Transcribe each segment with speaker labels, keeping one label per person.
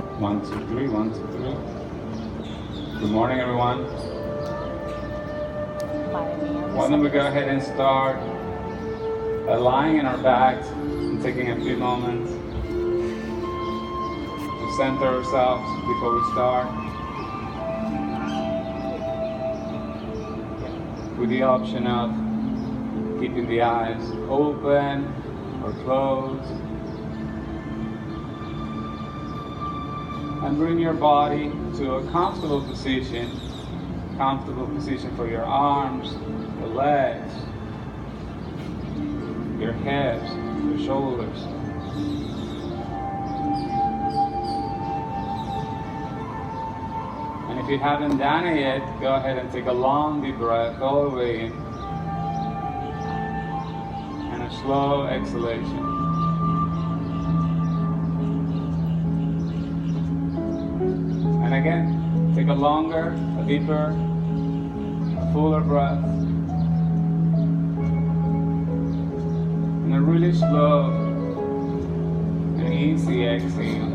Speaker 1: 1, 2, 3, 1, 2, 3. Good morning, everyone. Why don't we go ahead and start by lying in our backs and taking a few moments to center ourselves before we start, with the option of keeping the eyes open or closed. And bring your body to a comfortable position for your arms, your legs, your hips, your shoulders. And if you haven't done it yet, go ahead and take a long deep breath all the way in and a slow exhalation. And again, take a longer, a deeper, a fuller breath. And a really slow and easy exhale.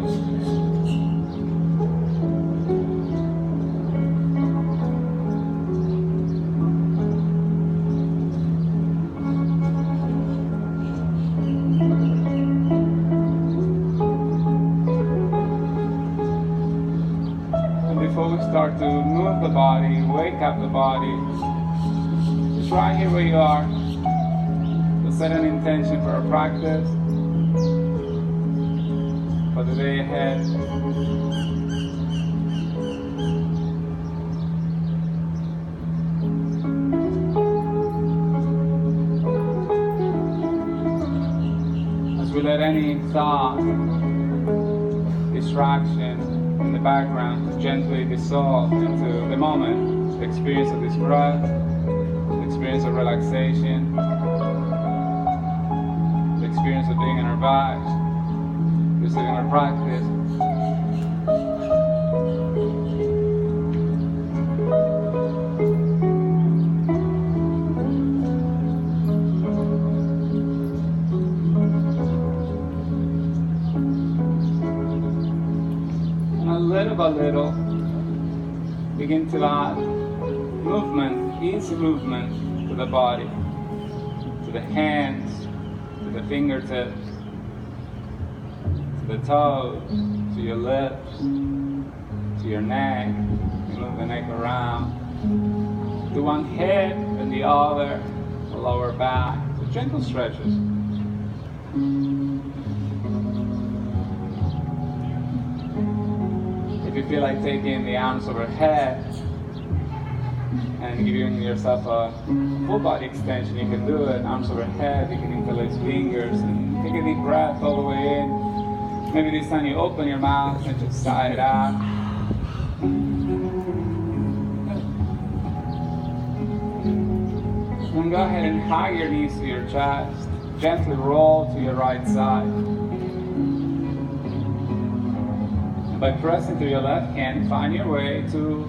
Speaker 1: Start to move the body, wake up the body. Just right here where you are, to set an intention for our practice, for the day ahead. As we let any thought, distraction, in the background to gently dissolve into the moment, the experience of this breath, the experience of relaxation, the experience of being in our bodies, receiving our practice. Little by little, begin to add movement, easy movement to the body, to the hands, to the fingertips, to the toes, to your lips, to your neck. You move the neck around, to one hip and the other, the lower back. So gentle stretches. If you feel like taking the arms overhead and giving yourself a full body extension, you can do it. Arms overhead, you can interlace fingers and take a deep breath all the way in. Maybe this time you open your mouth and just sigh it out. And go ahead and hug your knees to your chest. Gently roll to your right side. By pressing to your left hand, find your way to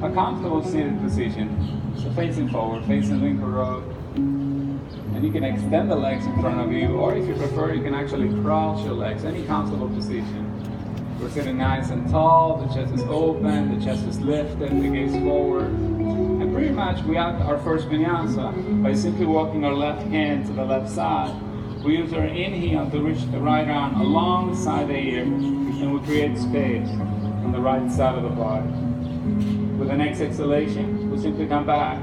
Speaker 1: a comfortable seated position. So facing forward, facing Lincoln Road. And you can extend the legs in front of you, or if you prefer, you can actually cross your legs, any comfortable position. We're sitting nice and tall, the chest is open, the chest is lifted, the gaze forward. And pretty much we have our first vinyasa by simply walking our left hand to the left side. We use our inhale to reach the right arm alongside the ear, and we create space on the right side of the body. With the next exhalation, we simply come back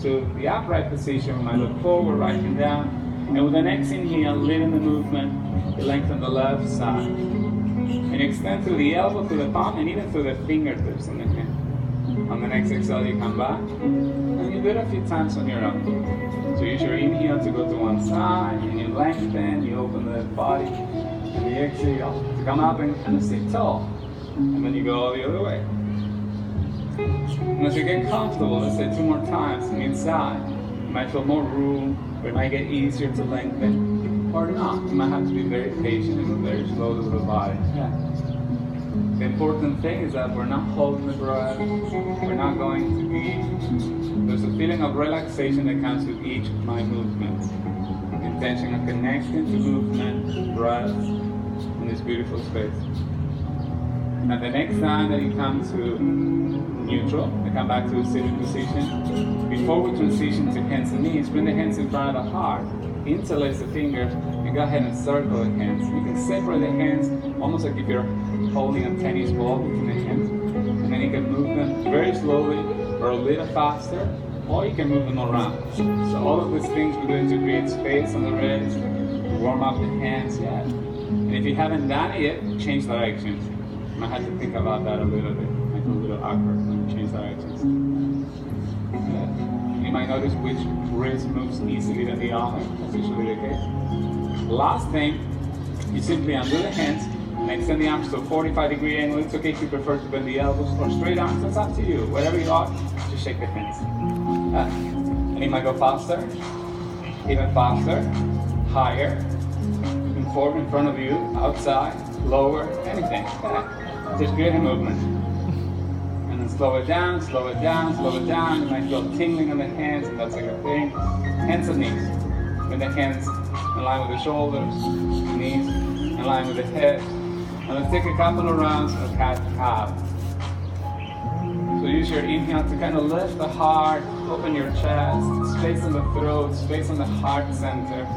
Speaker 1: to the upright position. We might look forward, right hand down, and with the next inhale, leading the movement, you lengthen the left side. And extend through the elbow, through the palm, and even through the fingertips on the hand. On the next exhale, you come back, and you do it a few times on your own. So use your inhale to go to one side, and you lengthen, you open the body, and the exhale to come up and kind of sit tall. And then you go the other way. And as you get comfortable, let's say 2 more times inside, you might feel more room, or it might get easier to lengthen, or not. You might have to be very patient and move very slowly with the body. Yeah. The important thing is that we're not holding the breath, we're not going to be. There's a feeling of relaxation that comes with each of my movements. Intention of connecting to movement, breath, in this beautiful space. Now the next time that you come to neutral, and come back to a seated position, before we transition to hands and knees, bring the hands in front of the heart, interlace the fingers, and go ahead and circle the hands. You can separate the hands almost like if you're holding a tennis ball between the hands, and then you can move them very slowly or a little faster, or you can move them around. So all of these things we're doing to create space on the wrist, warm up the hands, yeah. And if you haven't done it yet, change directions. You might have to think about that a little bit. Make it a little awkward when you change directions. Yeah. You might notice which wrist moves easily than the other. That's usually the case. Last thing, you simply undo the hands and extend the arms to a 45-degree angle. It's okay if you prefer to bend the elbows or straight arms. That's up to you. Wherever you are, just shake the hands. And you might go faster, even faster, higher, even forward in front of you, outside, lower, anything. Yeah. Just create a movement. And then slow it down, slow it down, slow it down. You might feel tingling on the hands, and that's a good thing. Hands and knees. With the hands in line with the shoulders, knees in line with the head. And let's take a couple of rounds of cat-cow. So use your inhale to kind of lift the heart, open your chest, space on the throat, space on the heart center.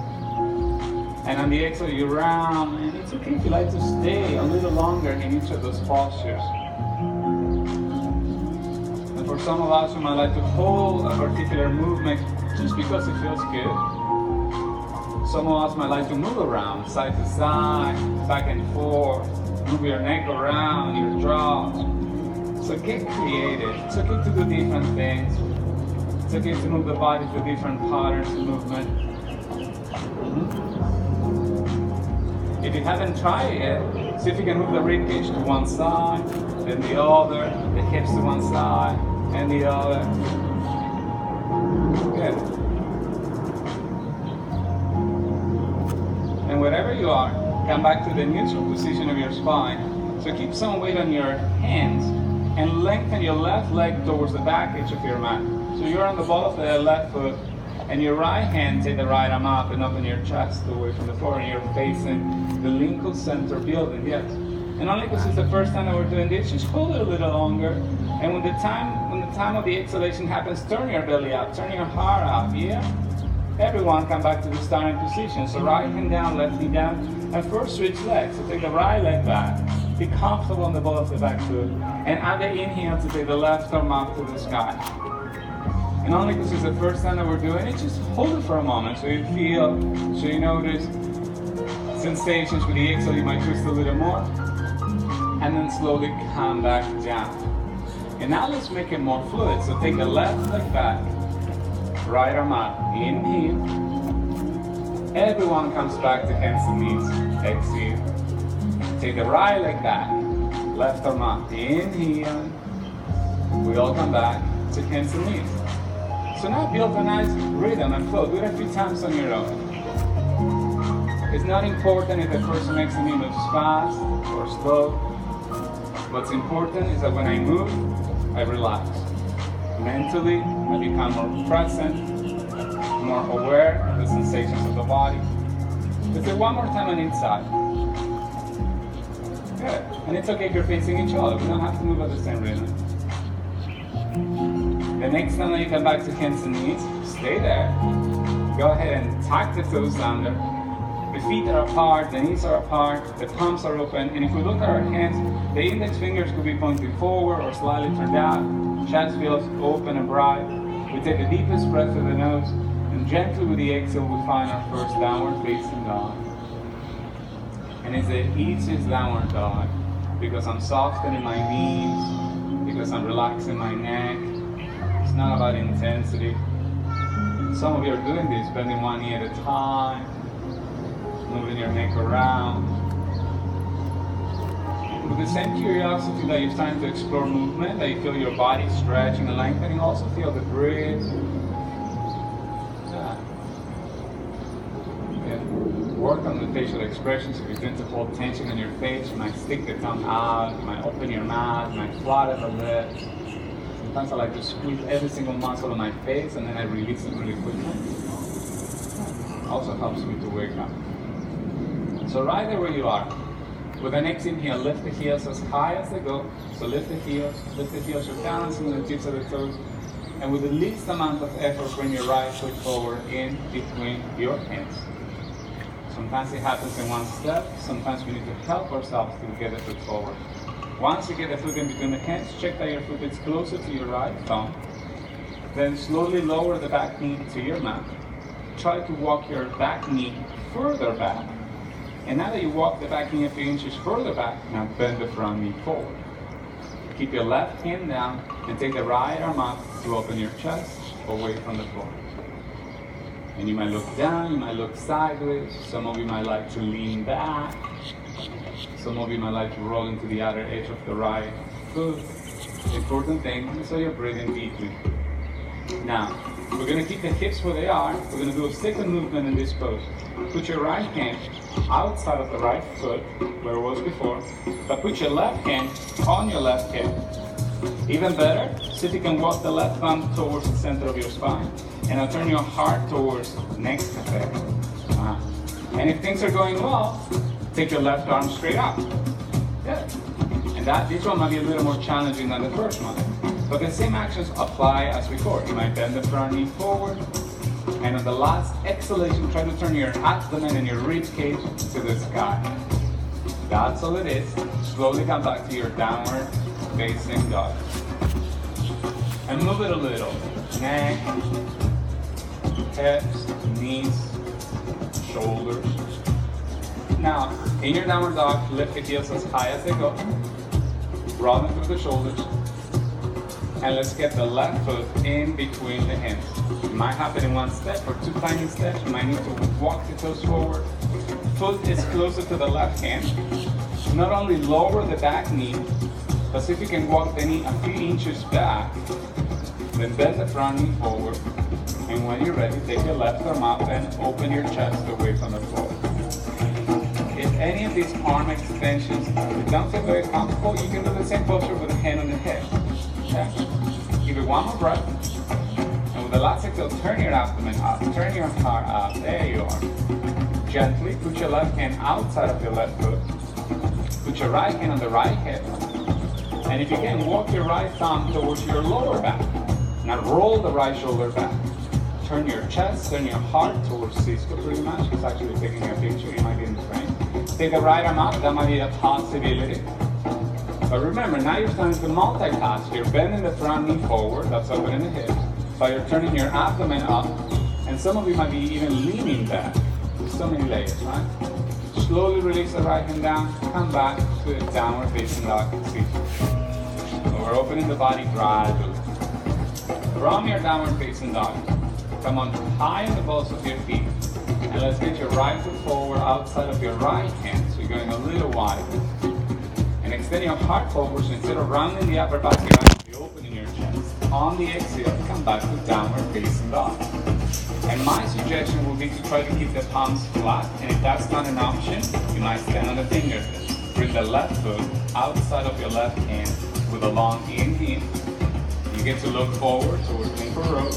Speaker 1: And on the exhale, you round, and it's okay if you like to stay a little longer in each of those postures. And for some of us, we might like to hold a particular movement just because it feels good. Some of us might like to move around, side to side, back and forth, move your neck around, your jaw. So get creative. It's okay to do different things. It's okay to move the body through different patterns of movement. If you haven't tried it yet, see if you can move the ribcage to one side, then the other, the hips to one side, and the other. Good. And wherever you are, come back to the neutral position of your spine. So keep some weight on your hands and lengthen your left leg towards the back edge of your mat. So you're on the ball of the left foot, and your right hand, take the right arm up and open your chest away from the floor, and you're facing the Lincoln Center building, yes. And only because it's the first time that we're doing this, just hold it a little longer. And when the time of the exhalation happens, turn your belly up, turn your heart up, yeah? Everyone come back to the starting position. So right hand down, left knee down, and first switch legs. So take the right leg back. Be comfortable on the ball of the back foot. And add the inhale to take the left arm up to the sky. And only because it's the first time that we're doing it, just hold it for a moment so you feel, so you notice sensations with the exhale. You might twist a little more. And then slowly come back down. And now let's make it more fluid. So take the left leg back. Right arm up, inhale. Everyone comes back to hands and knees. Exhale. Take the right leg back. Left arm up, inhale. We all come back to hands and knees. So now build a nice rhythm and flow. Do it a few times on your own. It's not important if the person next to me moves fast or slow. What's important is that when I move, I relax. Mentally, I become more present, more aware of the sensations of the body. Let's do it one more time on each side. Good. And it's okay if you're facing each other. We don't have to move at the same rhythm. The next time that you come back to hands and knees, stay there. Go ahead and tuck the toes under. The feet are apart, the knees are apart, the palms are open. And if we look at our hands, the index fingers could be pointing forward or slightly turned out. Chest feels open and bright. We take the deepest breath through the nose, and gently with the exhale, we find our first downward facing dog. And it's the easiest downward dog because I'm softening my knees, because I'm relaxing my neck. It's not about intensity. Some of you are doing this, bending one knee at a time, moving your neck around. With the same curiosity that you're starting to explore movement, that you feel your body stretching and lengthening, also feel the breath. Work on the facial expressions. If you tend to hold tension in your face, you might stick the tongue out, you might open your mouth, you might flutter the lips. Sometimes I like to squeeze every single muscle on my face and then I release it really quickly. Also helps me to wake up. So right there where you are, With the next inhale, lift the heels as high as they go. So lift the heels, you're balancing the tips of the toes. And with the least amount of effort, bring your right foot forward in between your hands. Sometimes it happens in one step. Sometimes we need to help ourselves to get the foot forward. Once you get the foot in between the hands, check that your foot is closer to your right thumb. Then slowly lower the back knee to your mat. Try to walk your back knee further back. And now that you walk the back knee a few inches further back, now bend the front knee forward. Keep your left hand down and take the right arm up to open your chest away from the floor. And you might look down, you might look sideways. Some of you might like to lean back. Some of you might like to roll into the outer edge of the right foot. The important thing is that you're breathing deeply. Now, we're going to keep the hips where they are. We're going to do a second movement in this pose. Put your right hand outside of the right foot, where it was before, but put your left hand on your left hip. Even better, see if you can walk the left thumb towards the center of your spine. And now turn your heart towards next cafe. And if things are going well, take your left arm straight up. Good. And this one might be a little more challenging than the first one. But the same actions apply as before. You might bend the front knee forward. And on the last exhalation, try to turn your abdomen and your rib cage to the sky. That's all it is. Slowly come back to your downward facing dog. And move it a little. Neck, hips, knees, shoulders. Now, in your downward dog, lift the heels as high as they go. Roll them through the shoulders. And let's get the left foot in between the hands. It might happen in one step or two tiny steps. You might need to walk the toes forward. Foot is closer to the left hand. Not only lower the back knee, but see if you can walk the knee a few inches back. Then bend the front knee forward. And when you're ready, take your left arm up and open your chest away from the floor. If any of these arm extensions don't feel very comfortable, you can do the same posture with a hand on the hip. Okay? Give it one more breath. And with the last exhale, turn your abdomen up, turn your heart up. There you are. Gently put your left hand outside of your left foot. Put your right hand on the right hip. And if you can, walk your right thumb towards your lower back. Now roll the right shoulder back. Turn your chest, turn your heart towards Cisco pretty much. He's actually taking a picture, you might be in the frame. Take the right arm up, that might be a possibility. But remember, now you're starting to multitask. You're bending the front knee forward, that's opening the hips. But you're turning your abdomen up, and some of you might be even leaning back. There's so many layers, right? Slowly release the right hand down, come back to the downward facing dog. So we're opening the body gradually. From your downward facing dog, come on high on the balls of your feet. And let's get your right foot forward outside of your right hand. So you're going a little wide. And extend your heart forward, so instead of rounding the upper back, you're going to be opening your chest. On the exhale, come back to downward facing dog. And my suggestion will be to try to keep the palms flat. And if that's not an option, you might stand on the fingers. Bring the left foot outside of your left hand with a long inhale. You get to look forward towards Lincoln Road.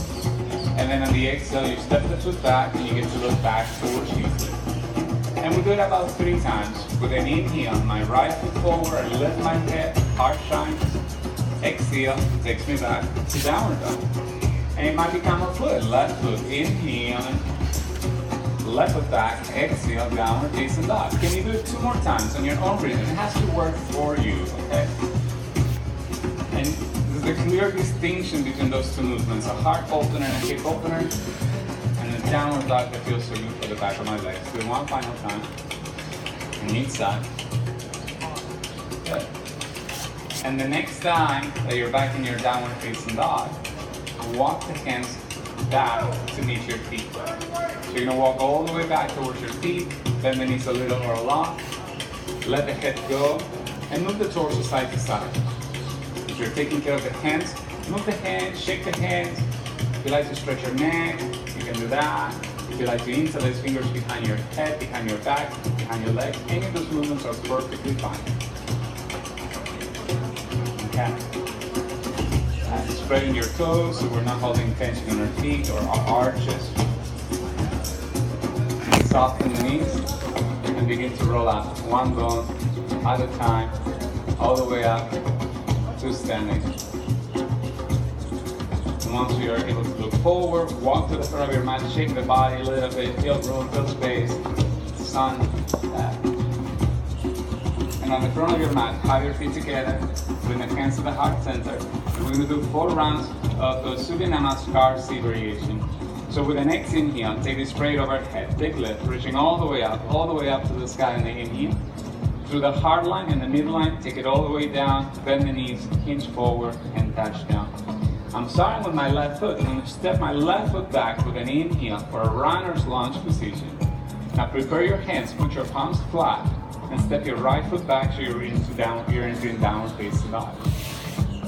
Speaker 1: And then on the exhale, you step the foot back and you get to look back towards you. And we do it about 3 times. With an inhale, my right foot forward, I lift my head, heart shines. Exhale, takes me back to downward dog. And it might become a fluid. Left foot, inhale, left foot back, exhale, downward facing dog. Can you do it 2 more times on your own rhythm? It has to work for you, okay? And there's a clear distinction between those 2 movements, a heart opener and a hip opener, and a downward dog that feels so good for the back of my legs. Do it one final time, on each side. Good. And the next time that you're back in your downward facing dog, walk the hands back to meet your feet. So you're gonna walk all the way back towards your feet, bend the knees a little or a lot, let the head go, and move the torso side to side. If you're taking care of the hands, move the hands, shake the hands. If you like to stretch your neck, you can do that. If you like to interlace fingers behind your head, behind your back, behind your legs, any of those movements are perfectly fine. Okay. Spreading your toes so we're not holding tension in our feet or our arches. Soften the knees and begin to roll out one bone at a time, all the way up to standing. And once you are able to look forward, walk to the front of your mat, shake the body a little bit, feel room, feel space, sun, back. And on the front of your mat, have your feet together, bring the hands to the heart center. We're going to do 4 rounds of the Surya Namaskar C variation. So with the next inhale, take this straight overhead, big lift, reaching all the way up to the sky in the inhale. Through the heart line and the midline, take it all the way down, bend the knees, hinge forward, and touch down. I'm starting with my left foot. I'm going to step my left foot back with an inhale for a runner's lunge position. Now prepare your hands, put your palms flat, and step your right foot back so you're entering downward facing dog.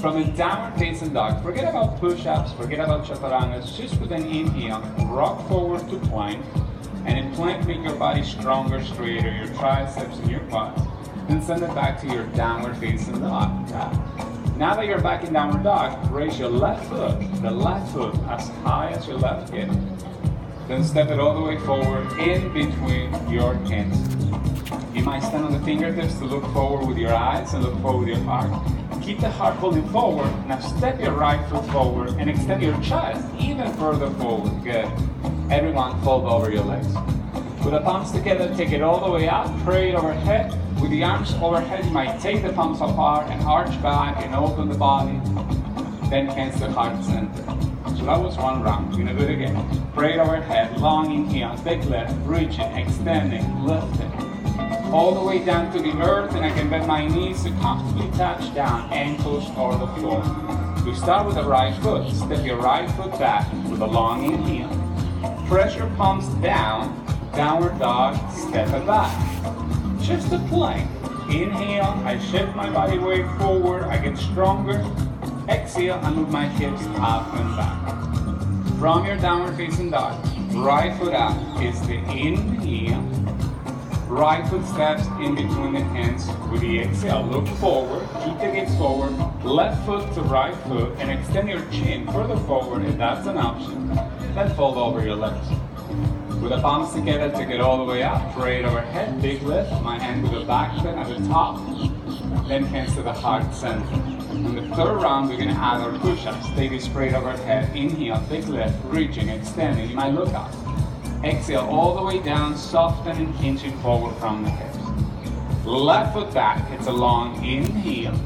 Speaker 1: From a downward facing dog, forget about push-ups, forget about chaturangas, just with an inhale, rock forward to plank, and in plank make your body stronger, straighter, your triceps and your quads. Then send it back to your downward facing dog. Now that you're back in downward dog, raise your left foot, the left foot as high as your left hip. Then step it all the way forward in between your hands. You might stand on the fingertips to look forward with your eyes and look forward with your heart. Keep the heart pulling forward. Now step your right foot forward and extend your chest even further forward. Good. Everyone, fold over your legs. With the palms together, take it all the way up, pray it overhead. With the arms overhead, you might take the palms apart and arch back and open the body. Then hands to heart center. So that was 1 round. We're gonna do it again. Pray it overhead, long inhale, big lift, reaching, extending, lifting. All the way down to the earth, and I can bend my knees to comfortably touch down, ankles or the floor. We start with the right foot. Step your right foot back with a long inhale. Press your palms down, downward dog, step it back. Just a plank. Inhale, I shift my body weight forward, I get stronger. Exhale, I move my hips up and back. From your downward facing dog, right foot up is the inhale. Right foot steps in between the hands with the exhale. Look forward, keep the gaze forward, left foot to right foot, and extend your chin further forward if that's an option. Then fold over your legs. With the palms together, take it all the way up, pray it overhead, big lift, my hand with the back bend at the top, then hands to the heart center. In the 3rd round, we're going to add our push-ups. Take it straight overhead, inhale, big lift, reaching, extending, you might look up. Exhale all the way down, softening, hinging forward from the hips. Left foot back, it's a long inhale.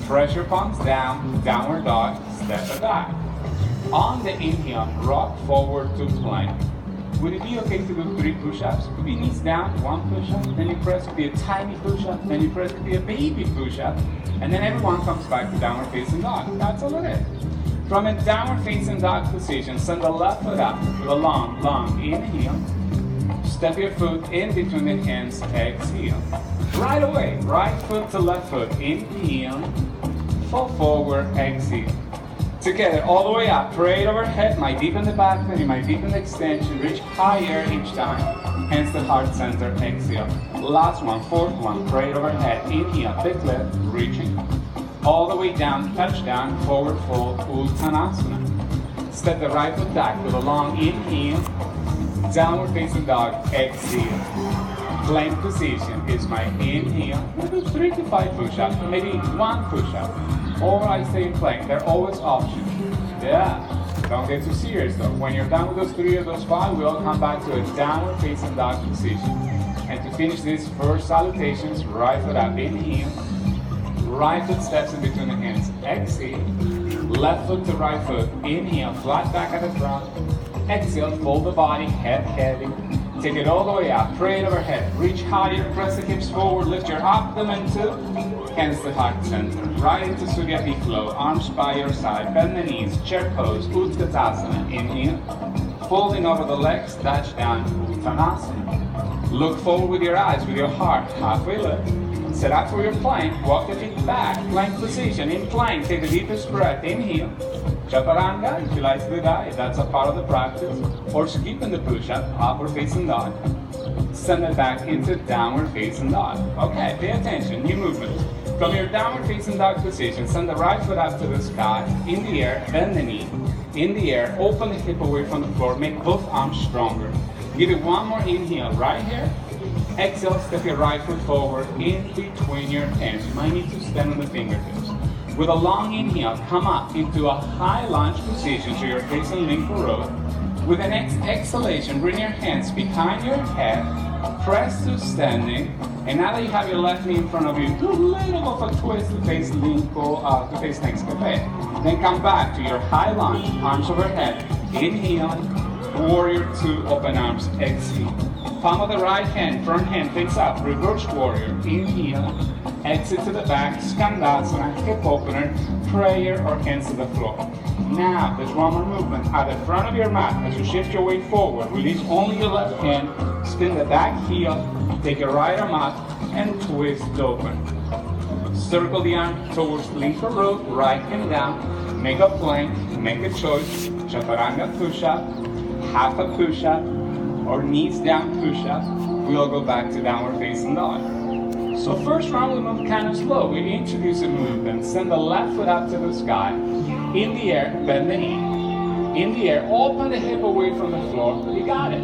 Speaker 1: Press your palms down, downward dog, step it back. On the inhale, rock forward to plank. Would it be okay to do 3 push-ups? Could be knees down, 1 push-up, then you press, could be a tiny push-up, then you press, could be a baby push-up, and then everyone comes back to downward facing dog. That's all it is. From a downward facing dog position, send the left foot up with a long, long inhale. Step your foot in between the hands, exhale. Right away, right foot to left foot, inhale, fall forward, exhale. Together, all the way up, pray it overhead, might deepen the back bend, you might deepen the extension, reach higher each time. Hands to heart center, exhale. Last one, 4th one, pray it overhead, inhale, big lift, reaching. All the way down, touch down, forward fold, Uttanasana. Step the right foot back with a long inhale, downward facing dog, exhale. Plank position is my inhale. Maybe 3 to 5 push-ups, maybe 1 push-up. Or I stay in plank, they're always options. Yeah, don't get too serious though. When you're done with those 3 or those 5, we all come back to a downward facing dog position. And to finish these first salutations, right foot up, inhale. Right foot steps in between the hands, exhale. Left foot to right foot, inhale, flat back at the front. Exhale, fold the body, head heavy. Take it all the way up, pray it overhead. Reach higher, press the hips forward, lift your abdomen to hands to heart center. Right into Surya Peak flow, arms by your side, bend the knees, chair pose, Utkatasana. Inhale, folding over the legs, touch down, Uttanasana. Look forward with your eyes, with your heart, halfway lift. Set up for your plank, walk the feet back, plank position. In plank, take the deepest breath, inhale. Chaturanga, if you like to do that, if that's a part of the practice. Or skipping the push-up, upward facing dog. Send it back into downward facing dog. Okay, pay attention, new movement. From your downward facing dog position, send the right foot up to the sky, in the air, bend the knee. In the air, open the hip away from the floor, make both arms stronger. Give it 1 more inhale right here. Exhale, step your right foot forward in between your hands. You might need to stand on the fingertips. With a long inhale, come up into a high lunge position so you're facing link road. With the next exhalation, bring your hands behind your head, press to standing, and now that you have your left knee in front of you, do a little of a twist to face Linko, to face next cafe. Then come back to your high lunge, arms overhead. Inhale, warrior two, open arms, exhale. Palm of the right hand, front hand face up, reverse warrior, inhale, exit to the back, Skandasana, hip opener, prayer or hands to the floor. Now, there's one more movement. At the front of your mat, as you shift your weight forward, release only your left hand, spin the back heel, take your right arm up, and twist open. Circle the arm towards linker root, right hand down, make a plank, make a choice, chaturanga push-up, half a push-up, or knees down push-up. We'll go back to downward facing dog. So first round we move kind of slow. We introduce a movement, send the left foot up to the sky, in the air, bend the knee, in the air, open the hip away from the floor, you got it.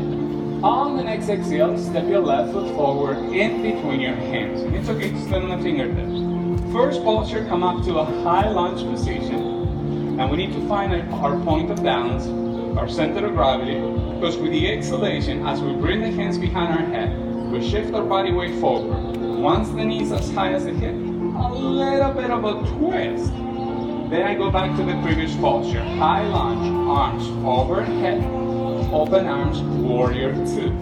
Speaker 1: On the next exhale, step your left foot forward in between your hands. It's okay to stand on the fingertips. First posture, come up to a high lunge position, and we need to find our point of balance, our center of gravity, because with the exhalation, as we bring the hands behind our head, we shift our body weight forward. Once the knees as high as the hip, a little bit of a twist. Then I go back to the previous posture. High lunge, arms overhead, open arms, warrior two.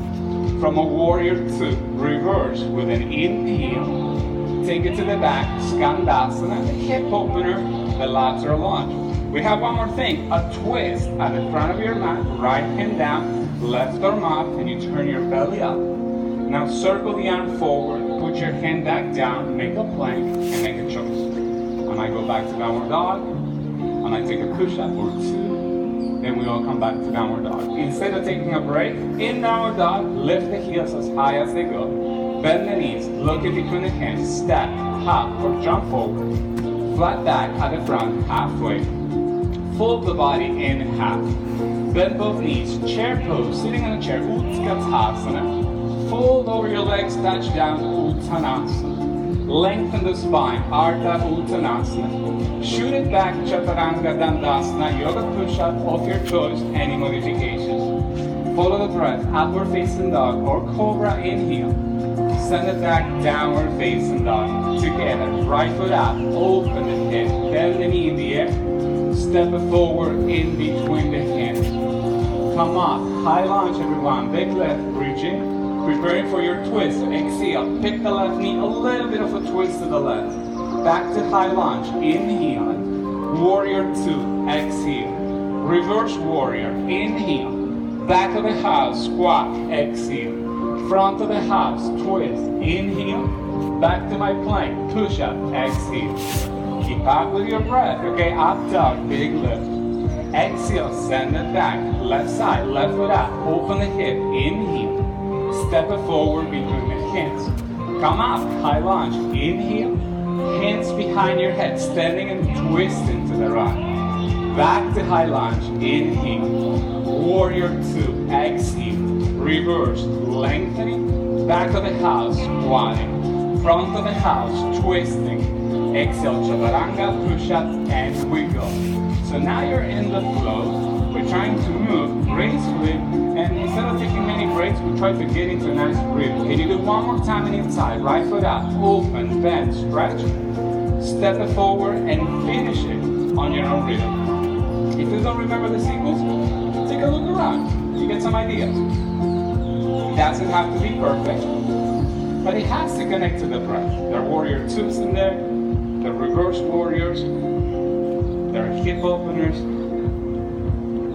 Speaker 1: From a warrior two, reverse with an inhale, take it to the back, Skandasana, the hip opener, the lateral lunge. We have one more thing, a twist at the front of your mat, right hand down, left arm up, and you turn your belly up. Now circle the arm forward, put your hand back down, make a plank, and make a choice. I might go back to downward dog, I might take a push-up or two, then we all come back to downward dog. Instead of taking a break, in downward dog, lift the heels as high as they go, bend the knees, look in between the hands, step, hop, or jump forward, flat back at the front, halfway, fold the body in half, bend both knees, chair pose, sitting on a chair, Utkatasana, fold over your legs, touch down, Uttanasana. Lengthen the spine, Ardha Uttanasana. Shoot it back, Chaturanga Dandasana, yoga push-up of your choice, any modifications. Follow the breath, upward facing dog or cobra inhale. Send it back, downward facing dog. Together, right foot up, open the hip, bend the knee in the air. Step it forward in between the hands. Come up, high lunge everyone, big lift, reaching. Preparing for your twist, exhale, pick the left knee, a little bit of a twist to the left. Back to high lunge, inhale, warrior two, exhale. Reverse warrior, inhale. Back of the house, squat, exhale. Front of the house, twist, inhale. Back to my plank, push up, exhale. Keep up with your breath, okay, up dog, big lift. Exhale, send it back, left side, left foot up, open the hip, inhale. Step it forward between the hands. Come up, high lunge, inhale. Hands behind your head, standing and twisting to the right. Back to high lunge, inhale. Warrior two, exhale. Reverse, lengthening. Back of the house, squatting. Front of the house, twisting. Exhale, chaturanga, push-up, and wiggle. So now you're in the flow. We're trying to move gracefully, and instead of taking many breaks, we try to get into a nice rhythm. Can you do one more time and inside? Right foot up, open, bend, stretch. Step it forward and finish it on your own rhythm. If you don't remember the sequence, take a look around. You get some ideas. It doesn't have to be perfect, but it has to connect to the breath. There are warrior twos in there, there are reverse warriors, there are hip openers,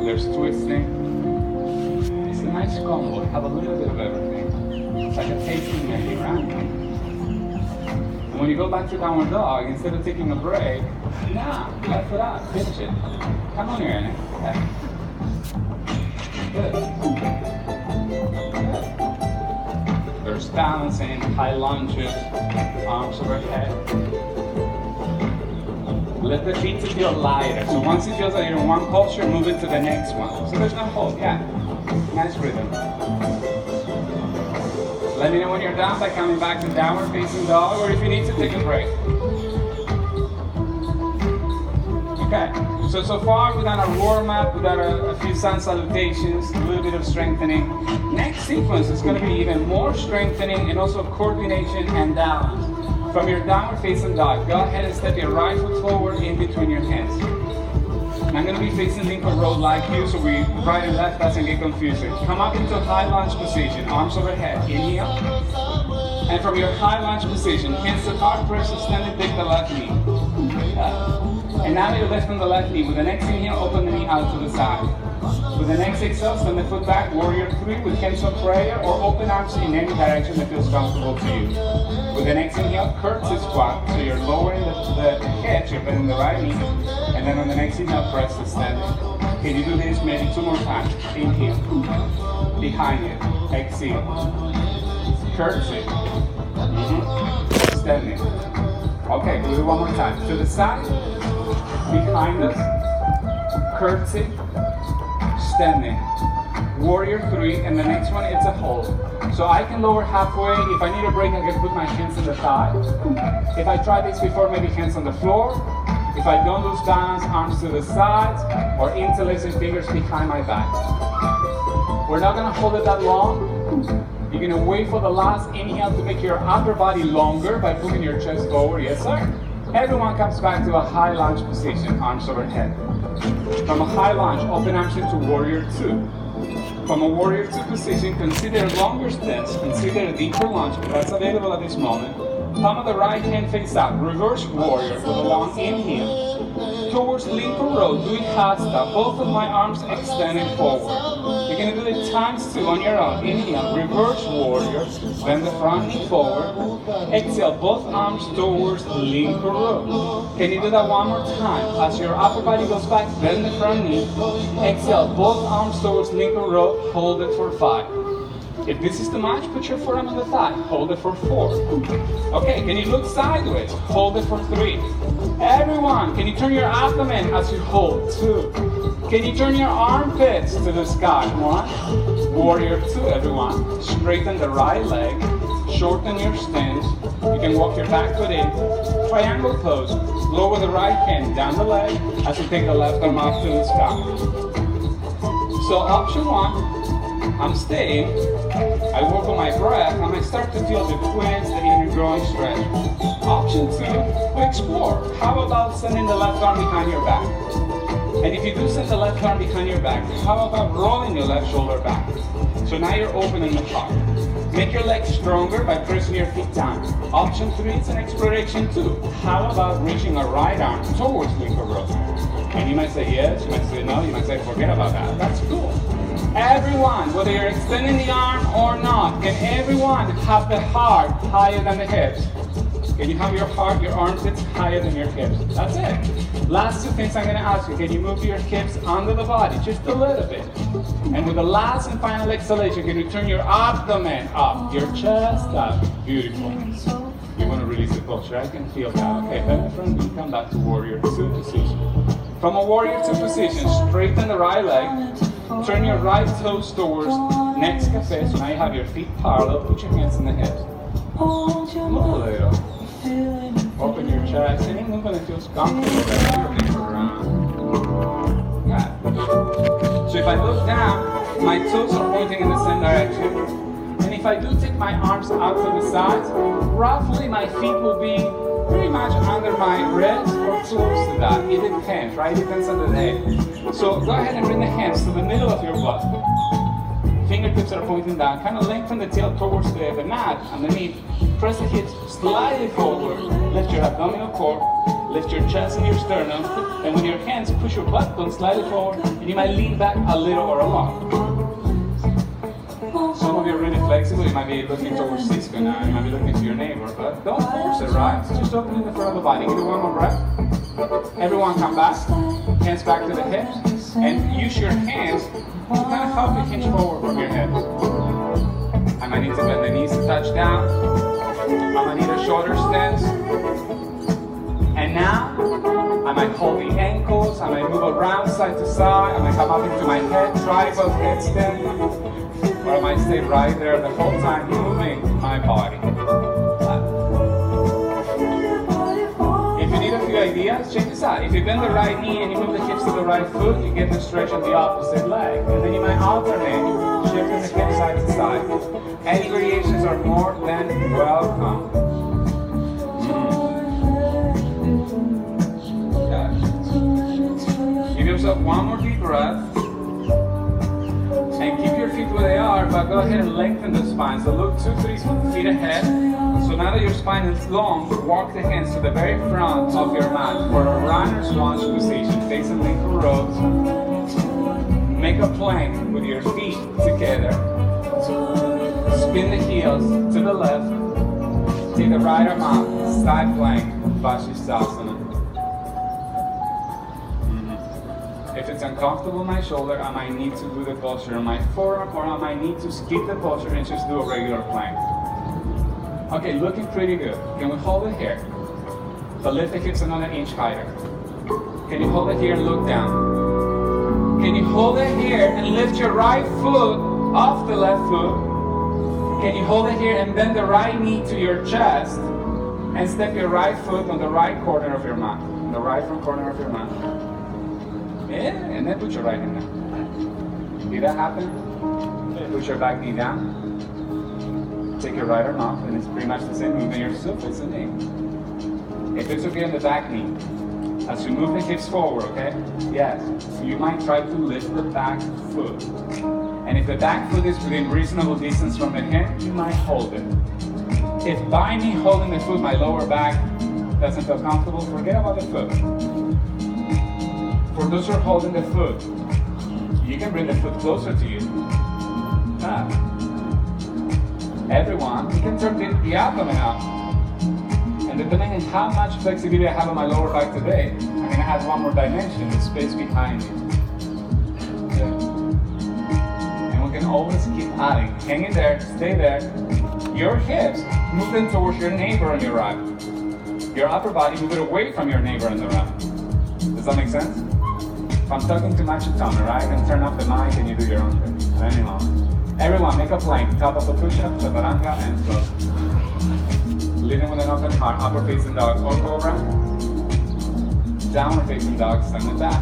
Speaker 1: there's twisting. It's a nice combo. Have a little bit of everything. It's like a tasting menu, right? And when you go back to downward dog, instead of taking a break, left foot up, finish it. Come on here, okay. Good. There's balancing, high lunges, arms overhead. Let the feet feel lighter. So once it feels like you're in one posture, move it to the next one. So there's no hold, yeah. Nice rhythm. Let me know when you're done by coming back to downward facing dog, or if you need to take a break. Okay, so far we've done our warm-up, we've done a few sun salutations, a little bit of strengthening. Next sequence is going to be even more strengthening and also coordination and balance. From your downward facing dog, go ahead and step your right foot forward in between your hands. I'm going to be facing Lincoln Road like you, so we right and left doesn't get confusing. Come up into a high lunge position, arms overhead, inhale. And from your high lunge position, hands to heart, press, extend and take the left knee. And now that you're lifting the left knee, with the next inhale, open the knee out to the side. With the next exhale, send the foot back, warrior 3 with hands on prayer, or open arms in any direction that feels comfortable to you. With the next inhale, curtsy squat, so you're lowering the hips, you're bending the right knee, and then on the next inhale, press the standing. Can you do this maybe 2 more times? Inhale, behind it, exhale, curtsy, standing. Okay, we'll do one more time. To the side, behind us, curtsy, standing, warrior 3, and the next one it's a hold. So I can lower halfway. If I need a break, I can put my hands on the thigh. If I tried this before, maybe hands on the floor. If I don't lose balance, arms to the sides, or interlacing fingers behind my back. We're not gonna hold it that long. You're gonna wait for the last inhale to make your upper body longer by pulling your chest forward. Yes, sir. Everyone comes back to a high lunge position, arms overhead. From a high lunge, open arms into warrior 2. From a warrior 2 position, consider a longer stance, consider a deeper lunge, but that's available at this moment. Palm of the right hand face out, reverse warrior with a long inhale. Towards Lincoln Road, doing hasta, both of my arms extended forward. You're going to do it times 2 on your own. Inhale, reverse warrior, bend the front knee forward. Exhale, both arms towards Lincoln Road. Can you do that one more time? As your upper body goes back, bend the front knee. Exhale, both arms towards Lincoln Road, hold it for 5. If this is too much, put your forearm on the thigh. Hold it for 4. Okay, can you look sideways? Hold it for 3. Everyone, can you turn your abdomen as you hold? 2. Can you turn your armpits to the sky? 1. Warrior 2, everyone. Straighten the right leg. Shorten your stance. You can walk your back foot in. Triangle pose. Lower the right hand down the leg as you take the left arm up to the sky. So option 1. I'm staying, I work on my breath, and I start to feel the quads, the inner groin stretch. Option 2, we explore. How about sending the left arm behind your back? And if you do send the left arm behind your back, how about rolling your left shoulder back? So now you're opening the heart. Make your legs stronger by pressing your feet down. Option 3 is an exploration 2. How about reaching a right arm towards Lincoln Road? And you might say yes, you might say no, you might say forget about that. That's cool. Everyone, whether you're extending the arm or not, can everyone have the heart higher than the hips? Can you have your heart, your armpits higher than your hips? That's it. Last 2 things I'm going to ask you. Can you move your hips under the body just a little bit? And with the last and final exhalation, can you turn your abdomen up, your chest up? Beautiful. You want to release the posture. I can feel that. Okay, bend the front knee, come back to warrior 2 position. From a warrior 2 position, straighten the right leg. Turn your right toes towards next cafe. So now you have your feet parallel. Put your hands in the hips. Move a little. Open your chest. Any movement that feels comfortable. Your legs around. Yeah. So if I look down, my toes are pointing in the same direction. And if I do take my arms out to the sides, roughly my feet will be pretty much under my wrist or close to that. It depends, right? It depends on the day. So go ahead and bring the hands to the middle of your butt. Fingertips are pointing down. Kind of lengthen the tail towards the mat underneath. Press the hips slightly forward. Lift your abdominal core. Lift your chest and your sternum. And with your hands, push your butt bone slightly forward. And you might lean back a little or a lot. Some of you are really flexible. You might be looking towards Cisco now. You might be looking to your neighbor. But don't force it, right? Just opening the front of the body. Give it one more breath. Everyone come back. Hands back to the hips. And use your hands to kind of help you hinge forward from your hips. I might need to bend the knees to touch down. I might need a shoulder stance. And now, I might hold the ankles. I might move around side to side. I might come up into my head, tribal headstand. Or I might stay right there the whole time moving my body. If you need a few ideas, check this out. If you bend the right knee and you move the hips to the right foot, you get the stretch on the opposite leg. And then you might alternate, shifting the hips side to side. Any variations are more than welcome. Give yourself one more deep breath. And keep your feet where they are, but go ahead and lengthen the spine. So look 2-3 feet ahead. So now that your spine is long, walk the hands to the very front of your mat for a runner's lunge position, facing Lincoln Road. Make a plank with your feet together. Spin the heels to the left. Take the right arm up, side plank, Vashisthasana. If it's uncomfortable in my shoulder, I might need to do the posture on my forearm, or I might need to skip the posture and just do a regular plank. Okay, looking pretty good. Can we hold it here? But lift the hips another inch higher. Can you hold it here and look down? Can you hold it here and lift your right foot off the left foot? Can you hold it here and bend the right knee to your chest and step your right foot on the right corner of your mat? On the right front corner of your mat. Yeah, and then put your right hand down. Did that happen? Put your back knee down. Take your right arm up, and it's pretty much the same movement you're still facing knee. If it's okay on the back knee, as you move the hips forward, okay? Yes, you might try to lift the back foot. And if the back foot is within reasonable distance from the hand, you might hold it. If by me holding the foot, my lower back doesn't feel comfortable, forget about the foot. For those who are holding the foot, you can bring the foot closer to you. Everyone, you can turn the abdomen up. And depending on how much flexibility I have on my lower back today, I'm going to add one more dimension, the space behind me. Okay. And we can always keep adding. Hang in there, stay there. Your hips, move them towards your neighbor on your right. Your upper body, move it away from your neighbor on the right. Does that make sense? If I'm talking too much, you tell me, right? And turn off the mic and you do your own thing. Anyhow. Everyone, make a plank. Top of a push-up, chaturanga, and flow. Living with an open heart, upper facing dog or cobra. Downward facing dog, stand it back.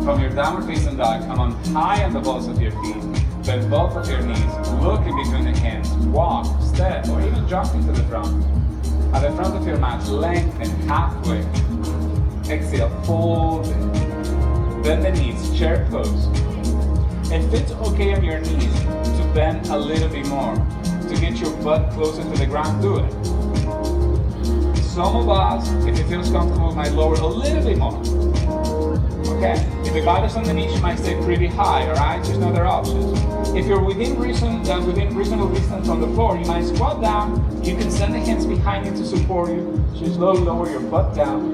Speaker 1: From your downward facing dog, come on high on the balls of your feet. Bend both of your knees. Look in between the hands. Walk, step, or even jump into the front. At the front of your mat, lengthen halfway. Exhale, fold it. Bend the knees, chair pose. If it's okay on your knees to bend a little bit more, to get your butt closer to the ground, do it. Some of us, if it feels comfortable, might lower a little bit more. Okay? If it bothers on the knees, you might stay pretty high, alright? There's no other options. If you're within reasonable distance from the floor, you might squat down. You can send the hands behind you to support you. So slowly lower your butt down,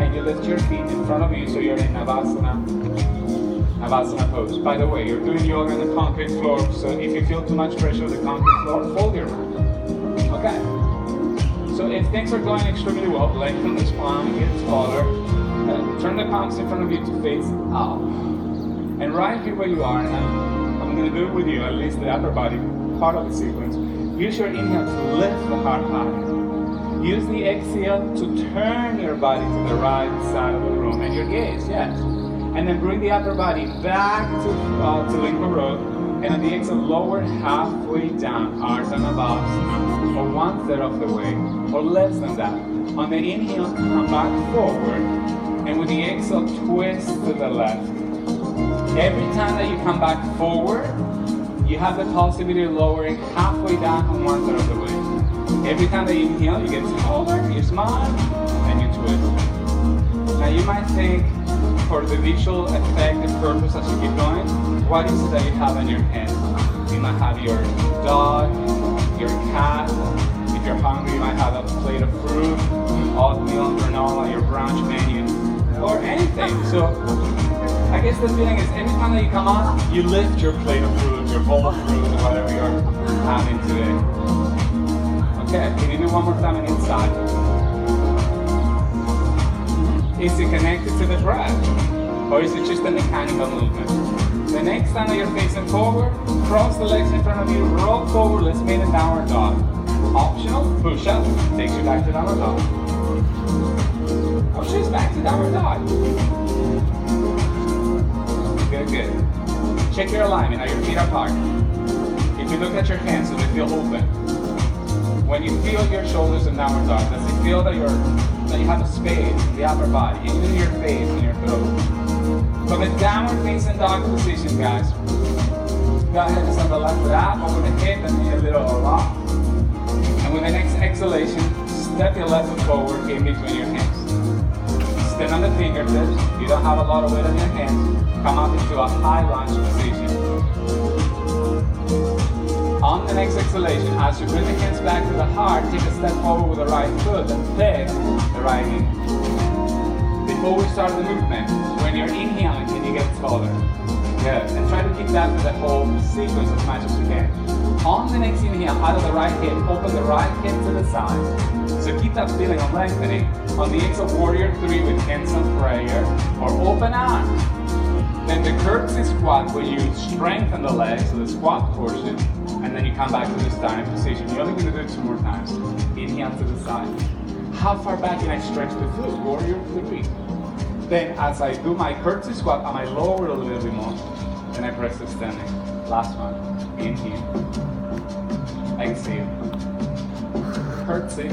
Speaker 1: and you lift your feet in front of you so you're in Navasana pose. By the way, you're doing yoga on the concrete floor, so if you feel too much pressure on the concrete floor, fold your mat. Okay? So if things are going extremely well, lengthen the spine, get taller, turn the palms in front of you to face up. And right here where you are, and I'm going to do it with you, at least the upper body part of the sequence. Use your inhale to lift the heart high. Use the exhale to turn your body to the right side of the room, and your gaze, yes. And then bring the upper body back to Lincoln Road, and on the exhale, lower halfway down, Ardha Navasana, or 1/3 of the way, or less than that. On the inhale, come back forward, and with the exhale, twist to the left. Every time that you come back forward, you have the possibility of lowering halfway down on 1/3 of the way. Every time that you inhale, you get taller, you smile, and you twist. Now you might think, for the visual effect and purpose as you keep going, what is it that you have in your hand? You might have your dog, your cat. If you're hungry, you might have a plate of fruit, oatmeal, granola, your brunch menu, or anything. So I guess the feeling is every time that you come on, you lift your plate of fruit, your bowl of fruit, or whatever you're having today. Okay, can you do one more time on inside? Is it connected to the breath? Or is it just a mechanical movement? The next time that you're facing forward, cross the legs in front of you, roll forward, let's meet in downward dog. Optional, push up, takes you back to downward dog. Or just back to downward dog. Good, good. Check your alignment, are your feet apart? If you look at your hands, do they feel open? When you feel your shoulders in downward dog, does it feel that you have a space in the upper body, even in your face and your throat? From a downward facing dog position, guys. Go ahead and send the left foot out, open the hip and knee a little lock. And with the next exhalation, step your left foot forward in between your hands. Stand on the fingertips. You don't have a lot of weight on your hands. Come up into a high lunge position. On the next exhalation, as you bring the hands back to the heart, take a step forward with the right foot and peg the right knee. Before we start the movement, when you're inhaling, can you get taller? Good. And try to keep that for the whole sequence as much as you can. On the next inhale, out of the right hip, open the right hip to the side. So keep that feeling of lengthening. On the exhale, warrior 3 with hands on prayer or open arms. Then the curtsy squat where you strengthen the legs, so the squat portion, and then you come back to the starting position. You're only going to do it 2 more times. Inhale to the side. How far back can I stretch the foot? Warrior 3. Then as I do my curtsy squat, I might lower it a little bit more. Then I press the standing. Last one. Inhale. Exhale. Curtsy.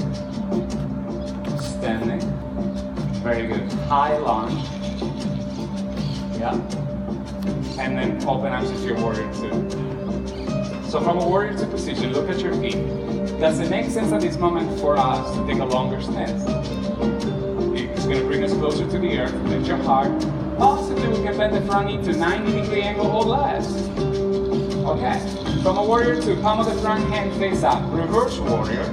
Speaker 1: Standing. Very good. High lunge. Yeah. And then open arms into your warrior 2. So from a warrior 2 position, look at your feet. Does it make sense at this moment for us to take a longer stance? It's going to bring us closer to the earth, lift your heart. Possibly we can bend the front knee to 90-degree angle or less. Okay. From a warrior 2, palm of the front hand face up. Reverse warrior.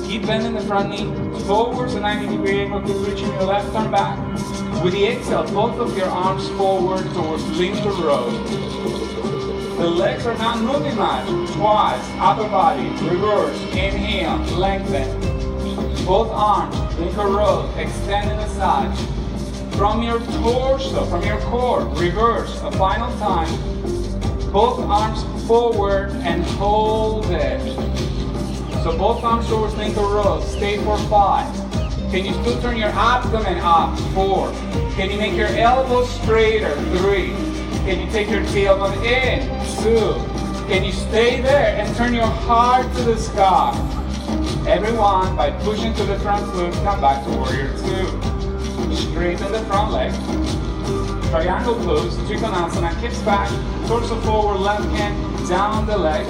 Speaker 1: Keep bending the front knee forwards a 90-degree angle, keep reaching your left arm back. With the exhale, both of your arms forward towards Lincoln Road. The legs are not moving much. Twice, upper body, reverse, inhale, lengthen. Both arms, Lincoln Road, extending the side. From your torso, from your core, reverse, a final time. Both arms forward and hold it. So both arms towards Lincoln Road, stay for 5. Can you still turn your abdomen up? 4. Can you make your elbows straighter? 3. Can you take your tailbone in? 2. Can you stay there and turn your heart to the sky? Everyone, by pushing to the front foot, come back to warrior 2. Straighten the front leg. Triangle pose, Trikonasana, hips back, torso forward, left hand down the leg.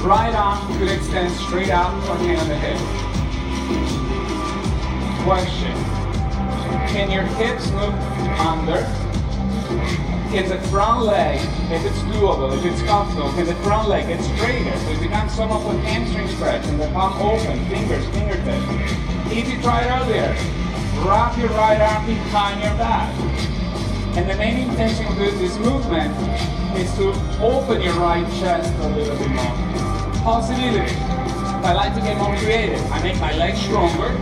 Speaker 1: Right arm could extend straight out or hand on the hip. Question. Can your hips move under? Can the front leg, if it's doable, if it's comfortable, can the front leg get straighter? So it becomes somewhat of a hamstring stretch and the palm open, fingers, fingertips. If you tried earlier, wrap your right arm behind your back. And the main intention of this movement is to open your right chest a little bit more. Possibility. If I like to get more creative, I make my legs stronger,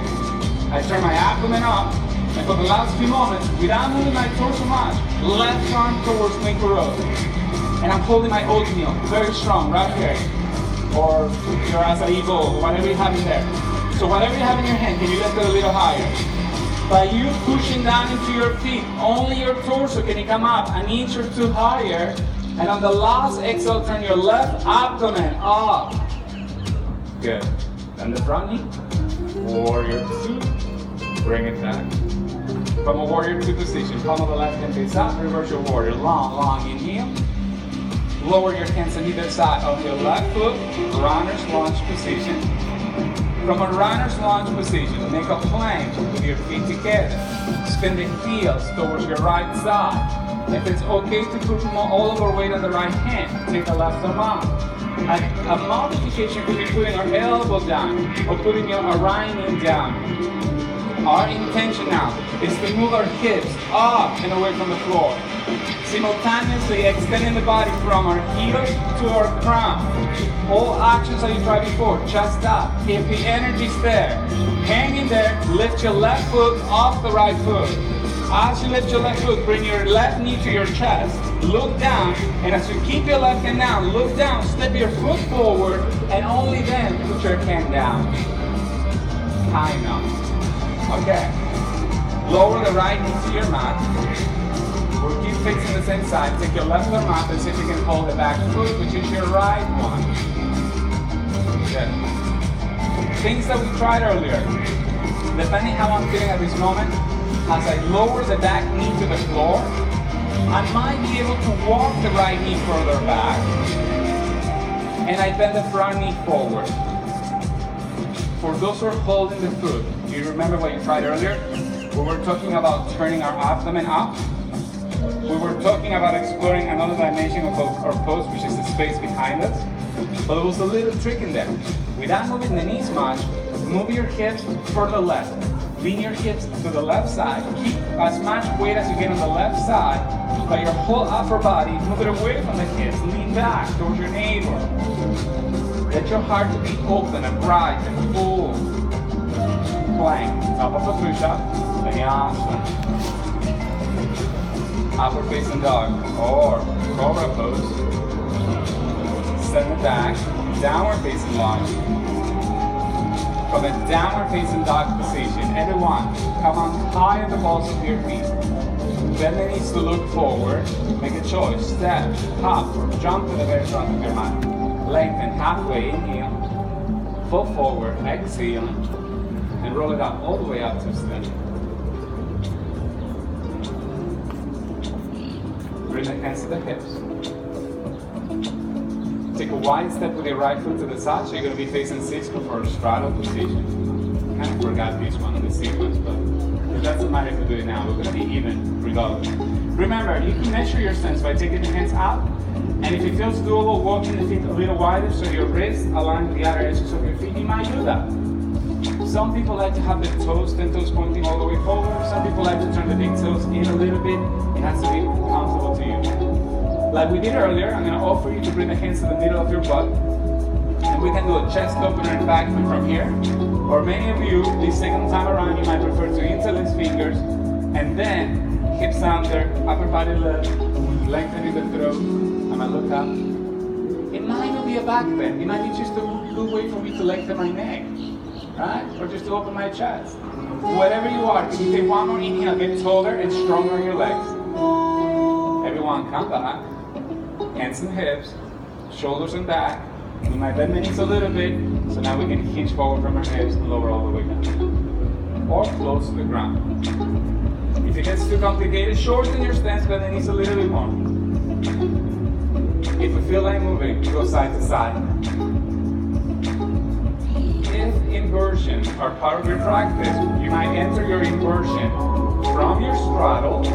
Speaker 1: I turn my abdomen up, and for the last few moments, without moving my torso much, left arm towards Lincoln Road. And I'm holding my oatmeal, very strong, right here. Or your acai bowl, whatever you have in there. So whatever you have in your hand, can you lift it a little higher? By you pushing down into your feet, only your torso can you come up an inch or 2 higher. And on the last exhale, turn your left abdomen up. Good. And the front knee. Warrior 2. Bring it back. From a warrior 2 position, palm of the left hand face up, reverse your warrior. Long, long inhale. Lower your hands on either side of your left foot, runner's lunge position. From a runner's lunge position, make a plank with your feet together. Spin the heels towards your right side. If it's okay to put all of our weight on the right hand, take the left arm out. A modification could be putting our elbow down or putting your right knee down. Our intention now is to move our hips up and away from the floor. Simultaneously extending the body from our heels to our crown. All actions that you tried before, chest up. If the energy's there, hang in there, lift your left foot off the right foot. As you lift your left foot, bring your left knee to your chest, look down, and as you keep your left hand down, look down, step your foot forward, and only then put your hand down. High enough. Okay. Lower the right knee to your mat. We'll keep facing the same side. Take your left arm up and see if you can hold the back foot, which is your right one. Good. Things that we tried earlier. Depending how I'm feeling at this moment, as I lower the back knee to the floor, I might be able to walk the right knee further back, and I bend the front knee forward. For those who are holding the foot, do you remember what you tried earlier? We were talking about turning our abdomen up. We were talking about exploring another dimension of our pose, which is the space behind us. But there was a little trick in there. Without moving the knees much, move your hips for the left. Lean your hips to the left side. Keep as much weight as you get on the left side, but your whole upper body, move it away from the hips. Lean back towards your navel. Let your heart to be open and bright and full. Plank, top of a push-up, vinyasa. Upward facing dog or cobra pose. Send it back, downward facing lunge. From a downward facing dog position, everyone, come on high on the balls of your feet. Bend the knees to look forward. Make a choice. Step, hop, or jump to the very front of your mat. Lengthen halfway, inhale. Fall forward, exhale. And roll it up all the way up to stand. Bring the hands to the hips. Take a wide step with your right foot to the side, so you're going to be facing Cisco for a straddle position. Kind of forgot this one on the sequence, but it doesn't matter if you do it now. We're going to be even regardless. Remember, you can measure your stance by taking the hands out, and if it feels doable, walking the feet a little wider so your wrists align with the outer edges of your feet, you might do that. Some people like to have the toes, 10 toes pointing all the way forward. Some people like to turn the big toes in a little bit. It has to be comfortable to you. Like we did earlier, I'm going to offer you to bring the hands to the middle of your butt. And we can do a chest opener and back flip from here. Or many of you, this second time around, you might prefer to interlace fingers. And then hips under, upper body lift, lengthening the throat. I'm going to look up. It might not be a back bend. It might be just a good way for me to lengthen my neck. Right? Or just to open my chest. Whatever you are, can you take one more inhale, get taller and stronger on your legs. Everyone, come back. Hands and hips, shoulders and back. We might bend the knees a little bit, so now we can hinge forward from our hips and lower all the way down. Or close to the ground. If it gets too complicated, shorten your stance, bend the knees a little bit more. If you feel like moving, go side to side. If inversions are part of your practice, you might enter your inversion from your straddle,